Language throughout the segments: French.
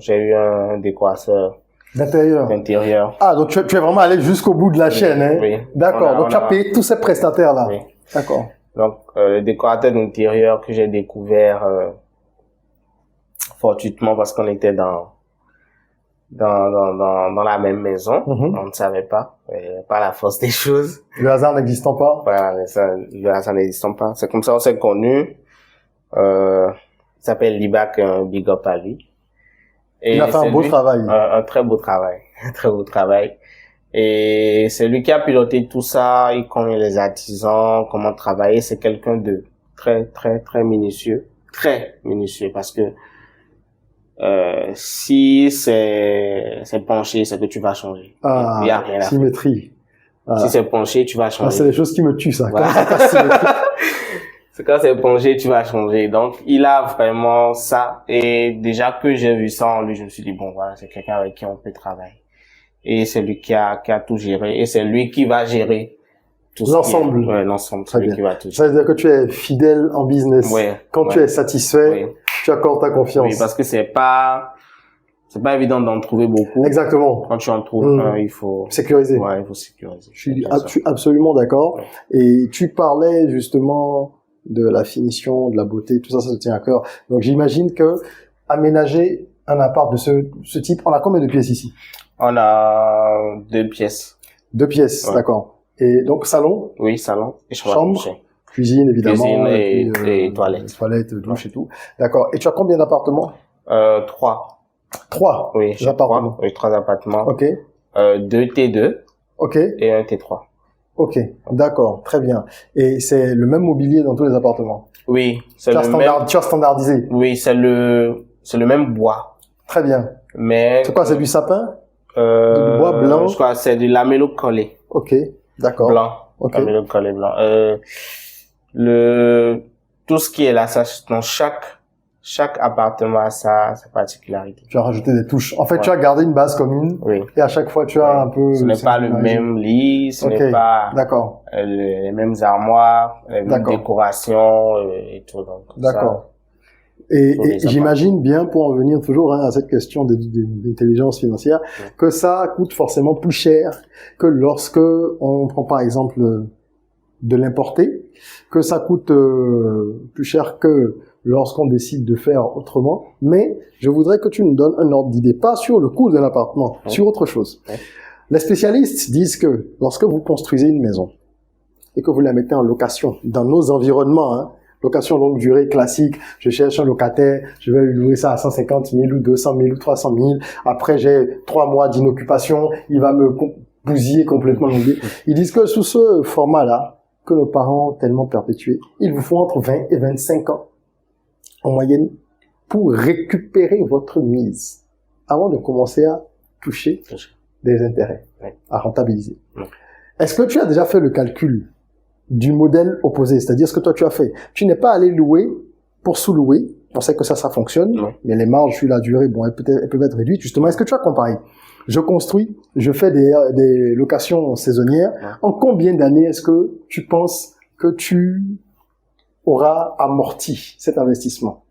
J'ai eu un décorateur d'intérieur. Ah, donc tu es vraiment allé jusqu'au bout de la chaîne, hein? Oui. D'accord. Donc tu as payé tous ces prestataires-là. Oui. D'accord. Donc, le décorateur d'intérieur que j'ai découvert fortuitement parce qu'on était dans la même maison. On ne savait pas, par la force des choses. Le hasard n'existant pas. Voilà, le hasard n'existant pas. C'est comme ça on s'est connus. Il s'appelle Libac, un big up à lui. Et il a fait un beau travail. Un très beau travail. Un très beau travail. Et c'est lui qui a piloté tout ça. Il connaît les artisans, comment travailler. C'est quelqu'un de très, très, très minutieux. Très minutieux parce que si c'est penché, c'est que tu vas changer. Ah, il y a rien à symétrie. Ah. Si c'est penché, tu vas changer. Ah, c'est les choses qui me tuent, ça. Voilà. C'est quand c'est penché, tu vas changer. Donc, il a vraiment ça. Et déjà que j'ai vu ça en lui, je me suis dit, bon, voilà, c'est quelqu'un avec qui on peut travailler. Et c'est lui qui a tout géré. Et c'est lui qui va gérer tout l'ensemble. Ouais, l'ensemble. C'est lui qui va tout gérer. Ça veut dire que tu es fidèle en business. Ouais. Quand tu es satisfait, tu accordes ta confiance. Oui, parce que c'est pas évident d'en trouver beaucoup. Exactement. Quand tu en trouves un, il faut sécuriser. Ouais, il faut sécuriser. Je suis absolument d'accord. Ouais. Et tu parlais justement de la finition, de la beauté, tout ça, ça te tient à cœur. Donc j'imagine que aménager un appart de ce type, on a combien de pièces ici? On a 2 pièces. 2 pièces, ouais. D'accord. Et donc salon? Oui, salon. Et chambre. Cuisine, évidemment. Cuisine et toilettes. Toilettes, douche et tout. D'accord. Et tu as combien d'appartements? 3. 3? Oui, j'ai appartements. Oui, 3 appartements. Ok. 2 T2. Ok. Et un T3. Ok. D'accord. Très bien. Et c'est le même mobilier dans tous les appartements? Oui. Tu as standardisé? Oui, c'est le même bois. Très bien. Mais. C'est quoi? C'est du sapin? Du bois blanc? Je crois que c'est du lamello collé. Ok. D'accord. Blanc. Ok. Lamello collé blanc. Tout ce qui est là, ça, dans chaque appartement a sa particularité. Tu as rajouté des touches. En fait, tu as gardé une base commune. Oui. Et à chaque fois, tu as un peu... Ce n'est pas le même lit, ce n'est pas les mêmes armoires, les mêmes décorations et tout. D'accord. Et j'imagine bien, pour en venir toujours à cette question d'intelligence financière, que ça coûte forcément plus cher que lorsque on prend par exemple de l'importer, que ça coûte plus cher que lorsqu'on décide de faire autrement. Mais je voudrais que tu nous donnes un ordre d'idée, pas sur le coût de l'appartement, sur autre chose. Les spécialistes disent que lorsque vous construisez une maison et que vous la mettez en location dans nos environnements, location longue durée classique, je cherche un locataire, je vais lui louer ça à 150 000 ou 200 000 ou 300 000. Après, j'ai 3 mois d'inoccupation, il va me bousiller complètement. Ils disent que sous ce format-là, que nos parents ont tellement perpétué, il vous faut entre 20 et 25 ans en moyenne pour récupérer votre mise avant de commencer à toucher des intérêts, à rentabiliser. Est-ce que tu as déjà fait le calcul du modèle opposé, c'est-à-dire ce que toi tu as fait? Tu n'es pas allé louer pour sous-louer, on sait que ça fonctionne, mais les marges sur la durée, bon, elles peuvent être réduites. Justement, est-ce que tu as comparé? Je construis, je fais des locations saisonnières. En combien d'années est-ce que tu penses que tu auras amorti cet investissement?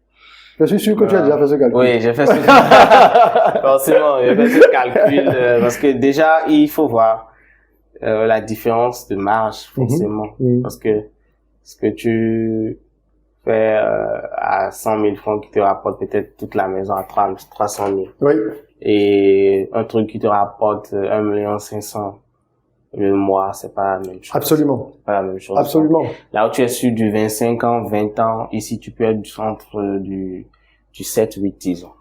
Je suis sûr que tu as déjà fait ce calcul. Oui, j'ai fait ce calcul. Forcément, j'ai fait ce calcul parce que déjà, il faut voir la différence de marge, forcément. Parce que ce que tu fais à 100 000 francs qui te rapporte peut-être toute la maison à 300 000. Oui. Et un truc qui te rapporte 1 500 000 le mois, c'est pas la même chose. Absolument. C'est pas la même chose. Absolument. Là où tu es sur du 25 ans, 20 ans, ici tu peux être entre du 7, 8, 10 ans.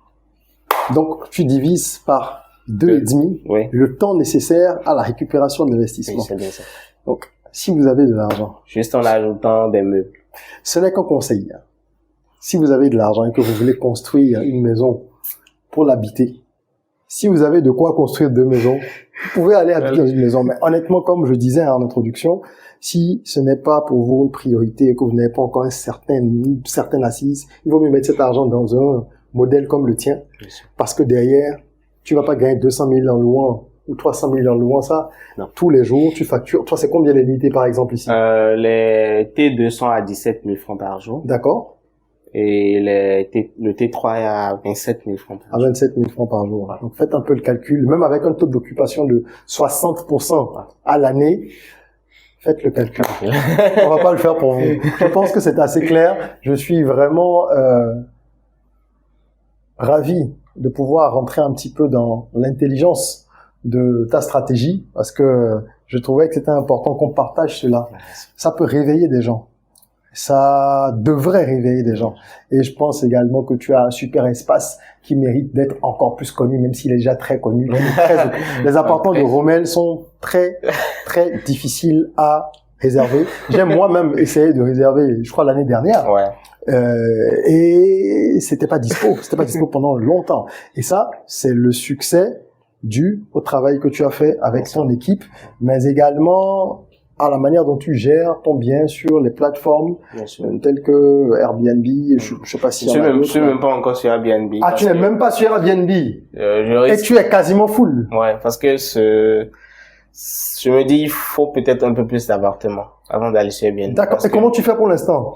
Donc, tu divises par 2,5 le temps nécessaire à la récupération de l'investissement. Oui, c'est bien ça. Donc, si vous avez de l'argent. Juste en ajoutant des meubles. Ce n'est qu'un conseil. Si vous avez de l'argent et que vous voulez construire une maison pour l'habiter, si vous avez de quoi construire 2 maisons, vous pouvez aller habiter dans une maison. Mais honnêtement, comme je disais en introduction, si ce n'est pas pour vous une priorité et que vous n'avez pas encore une certaine assise, il vaut mieux mettre cet argent dans un modèle comme le tien. Parce que derrière, tu vas pas gagner 200 000 en louant ou 300 000 en louant ça. Non. Tous les jours, tu factures. Toi, c'est combien les nuitées, par exemple, ici? Les T200 à 17 000 francs par jour. D'accord. Et le T3 est à 27 000 francs par jour. À 27 000 francs par jour. Ouais. Donc, faites un peu le calcul. Même avec un taux d'occupation de 60% à l'année, faites le calcul. On va pas le faire pour vous. Je pense que c'est assez clair. Je suis vraiment ravi de pouvoir rentrer un petit peu dans l'intelligence de ta stratégie, parce que je trouvais que c'était important qu'on partage cela. Ça peut réveiller des gens. Ça devrait réveiller des gens. Et je pense également que tu as un super espace qui mérite d'être encore plus connu, même s'il est déjà très connu. Les appartements de Romel sont très, très difficiles à réserver. J'ai moi-même essayé de réserver, je crois, l'année dernière. Et c'était pas dispo. C'était pas dispo pendant longtemps. Et ça, c'est le succès dû au travail que tu as fait avec ton équipe, mais également à la manière dont tu gères ton bien sur les plateformes telles que Airbnb. Je sais pas si je suis même pas encore sur Airbnb. Ah, tu n'es même pas sur Airbnb. Et tu es quasiment full. Ouais, parce que je me dis, il faut peut-être un peu plus d'appartements avant d'aller sur Airbnb. D'accord. Et comment tu fais pour l'instant?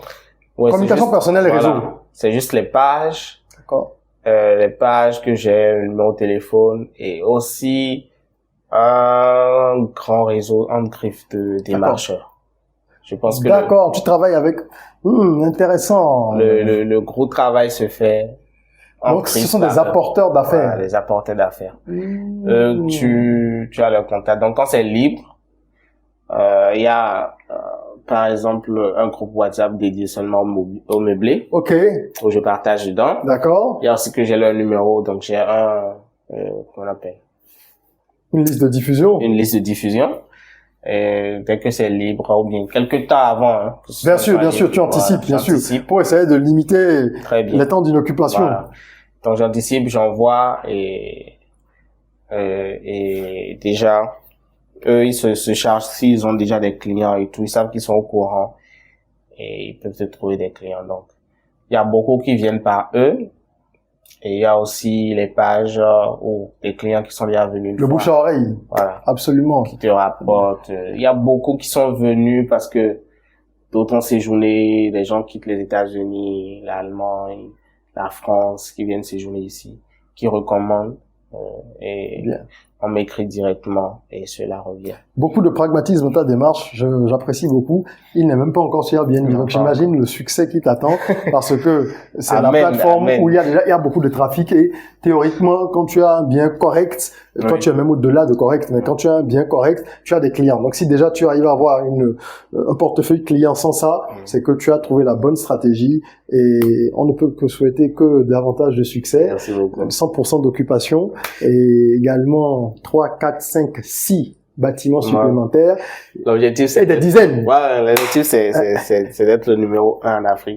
Communication personnelle et réseau. C'est juste les pages. D'accord. Les pages que j'ai, le numéro de téléphone et aussi un grand réseau en griffe de démarcheurs. Je pense que d'accord, tu travailles avec intéressant. Le gros travail se fait en donc ce sont des apporteurs d'affaires. Voilà, des apporteurs d'affaires. Tu as le contact. Donc quand c'est libre, il y a par exemple un groupe WhatsApp dédié seulement au meublé. OK. Où je partage dedans. D'accord. Il y a aussi que j'ai leur numéro, donc j'ai comment on appelle? Une liste de diffusion. Une liste de diffusion. Et dès que c'est libre, ou bien quelques temps avant. Hein, bien sûr, tu anticipes, bien sûr. Pour essayer de limiter les temps d'inoccupation. Voilà. Donc j'anticipe, j'envoie et déjà, eux, ils se chargent, s'ils ont déjà des clients et tout, ils savent qu'ils sont au courant et ils peuvent se trouver des clients. Donc, il y a beaucoup qui viennent par eux. Et il y a aussi les pages où les clients qui sont déjà venus. Le bouche à oreille. Voilà. Absolument. Qui te rapportent. Il y a beaucoup qui sont venus parce que d'autres ont séjourné, des gens quittent les États-Unis, l'Allemagne, la France, qui viennent séjourner ici, qui recommandent, et bien. On m'écrit directement et cela revient. Beaucoup de pragmatisme dans ta démarche, j'apprécie beaucoup. Il n'est même pas encore sur Airbnb, donc j'imagine le succès qui t'attend parce que c'est la plateforme où il y a beaucoup de trafic et théoriquement, quand tu as un bien correct, toi tu es même au-delà de correct, mais quand tu as un bien correct, tu as des clients. Donc si déjà tu arrives à avoir un portefeuille client sans ça, c'est que tu as trouvé la bonne stratégie et on ne peut que souhaiter que davantage de succès. Merci beaucoup. 100% d'occupation et également 3, 4, 5, 6 bâtiments supplémentaires. L'objectif, c'est des dizaines. Ouais, l'objectif, c'est d'être le numéro 1 en Afrique.